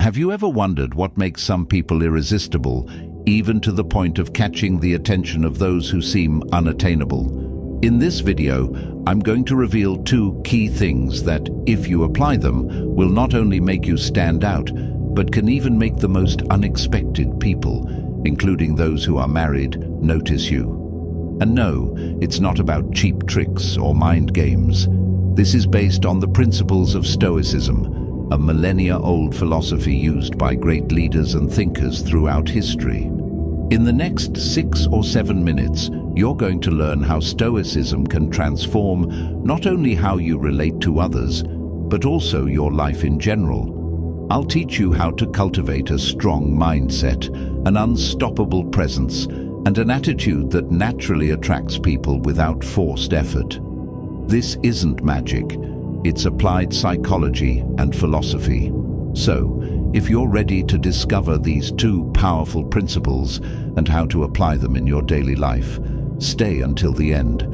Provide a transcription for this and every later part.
Have you ever wondered what makes some people irresistible, even to the point of catching the attention of those who seem unattainable? In this video, I'm going to reveal two key things that, if you apply them, will not only make you stand out, but can even make the most unexpected people, including those who are married, notice you. And no, it's not about cheap tricks or mind games. This is based on the principles of Stoicism, a millennia-old philosophy used by great leaders and thinkers throughout history. In the next 6 or 7 minutes, you're going to learn how Stoicism can transform not only how you relate to others, but also your life in general. I'll teach you how to cultivate a strong mindset, an unstoppable presence, and an attitude that naturally attracts people without forced effort. This isn't magic. It's applied psychology and philosophy. So, if you're ready to discover these two powerful principles and how to apply them in your daily life, stay until the end.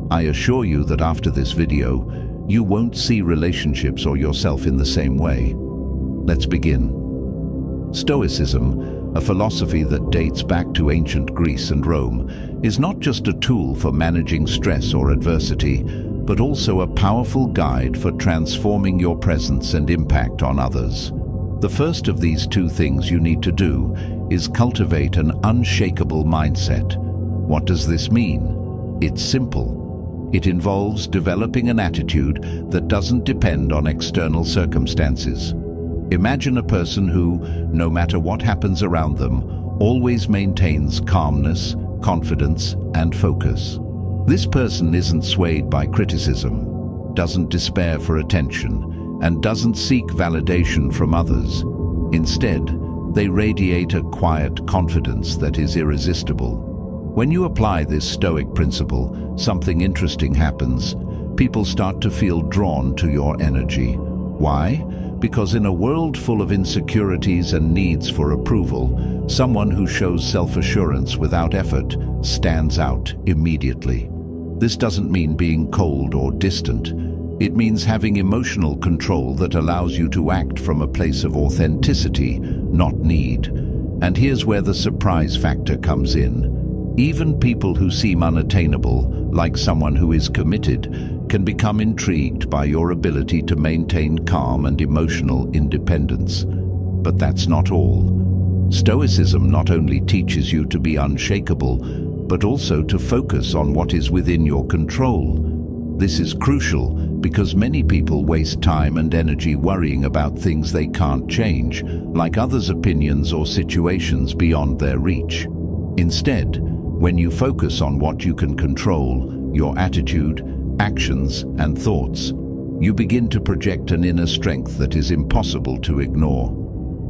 I assure you that after this video, you won't see relationships or yourself in the same way. Let's begin. Stoicism, a philosophy that dates back to ancient Greece and Rome, is not just a tool for managing stress or adversity, but also a powerful guide for transforming your presence and impact on others. The first of these two things you need to do is cultivate an unshakable mindset. What does this mean? It's simple. It involves developing an attitude that doesn't depend on external circumstances. Imagine a person who, no matter what happens around them, always maintains calmness, confidence, and focus. This person isn't swayed by criticism, doesn't despair for attention, and doesn't seek validation from others. Instead, they radiate a quiet confidence that is irresistible. When you apply this Stoic principle, something interesting happens. People start to feel drawn to your energy. Why? Because in a world full of insecurities and needs for approval, someone who shows self-assurance without effort stands out immediately. This doesn't mean being cold or distant. It means having emotional control that allows you to act from a place of authenticity, not need. And here's where the surprise factor comes in. Even people who seem unattainable, like someone who is committed, can become intrigued by your ability to maintain calm and emotional independence. But that's not all. Stoicism not only teaches you to be unshakable, but also to focus on what is within your control. This is crucial because many people waste time and energy worrying about things they can't change, like others' opinions or situations beyond their reach. Instead, when you focus on what you can control, your attitude, actions, and thoughts, you begin to project an inner strength that is impossible to ignore.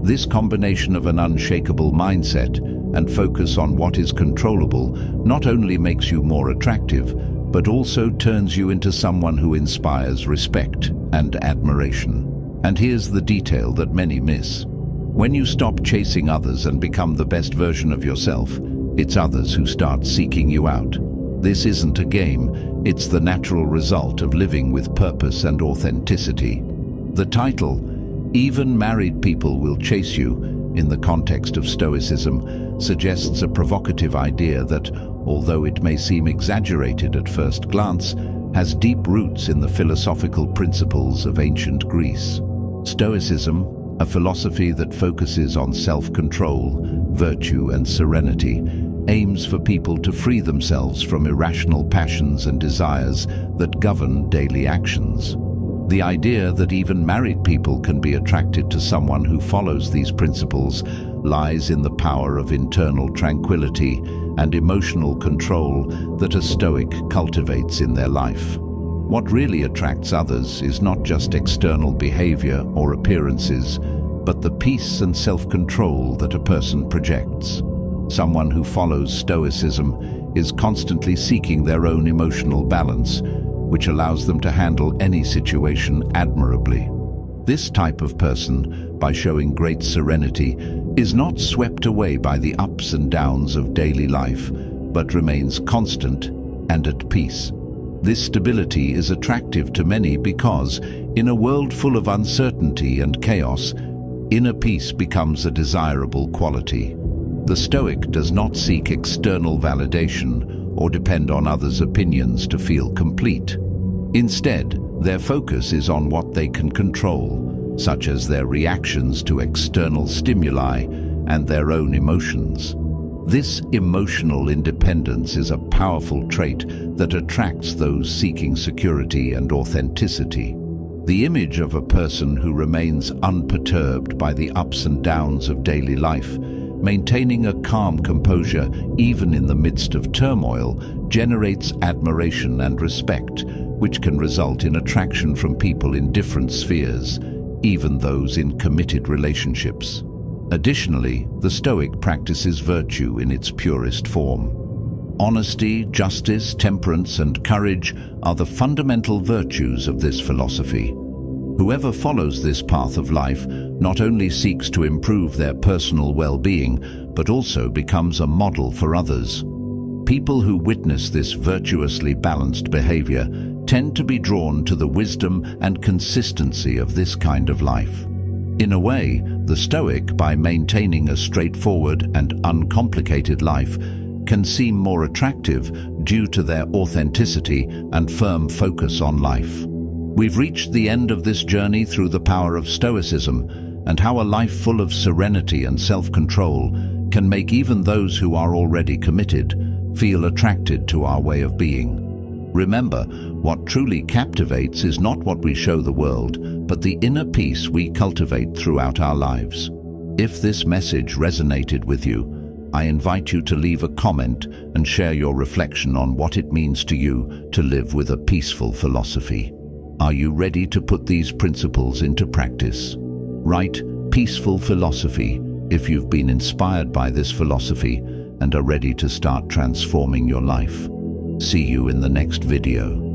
This combination of an unshakable mindset and focus on what is controllable not only makes you more attractive, but also turns you into someone who inspires respect and admiration. And here's the detail that many miss. When you stop chasing others and become the best version of yourself, it's others who start seeking you out. This isn't a game, it's the natural result of living with purpose and authenticity. The title, "Even Married People Will Chase You," in the context of Stoicism, suggests a provocative idea that, although it may seem exaggerated at first glance, has deep roots in the philosophical principles of ancient Greece. Stoicism, a philosophy that focuses on self-control, virtue, and serenity, aims for people to free themselves from irrational passions and desires that govern daily actions. The idea that even married people can be attracted to someone who follows these principles lies in the power of internal tranquility and emotional control that a Stoic cultivates in their life. What really attracts others is not just external behavior or appearances, but the peace and self-control that a person projects. Someone who follows Stoicism is constantly seeking their own emotional balance, which allows them to handle any situation admirably. This type of person, by showing great serenity, is not swept away by the ups and downs of daily life, but remains constant and at peace. This stability is attractive to many because, in a world full of uncertainty and chaos, Inner peace becomes a desirable quality. The Stoic does not seek external validation or depend on others' opinions to feel complete. Instead, their focus is on what they can control, such as their reactions to external stimuli and their own emotions. This emotional independence is a powerful trait that attracts those seeking security and authenticity. The image of a person who remains unperturbed by the ups and downs of daily life, maintaining a calm composure even in the midst of turmoil, generates admiration and respect, which can result in attraction from people in different spheres, even those in committed relationships. Additionally, the Stoic practices virtue in its purest form. Honesty, justice, temperance, and courage are the fundamental virtues of this philosophy. Whoever follows this path of life not only seeks to improve their personal well-being, but also becomes a model for others. People who witness this virtuously balanced behavior tend to be drawn to the wisdom and consistency of this kind of life. In a way, the Stoic, by maintaining a straightforward and uncomplicated life, can seem more attractive due to their authenticity and firm focus on life. We've reached the end of this journey through the power of Stoicism and how a life full of serenity and self-control can make even those who are already committed feel attracted to our way of being. Remember, what truly captivates is not what we show the world, but the inner peace we cultivate throughout our lives. If this message resonated with you, I invite you to leave a comment and share your reflection on what it means to you to live with a peaceful philosophy. Are you ready to put these principles into practice? Write "peaceful philosophy" if you've been inspired by this philosophy and are ready to start transforming your life. See you in the next video.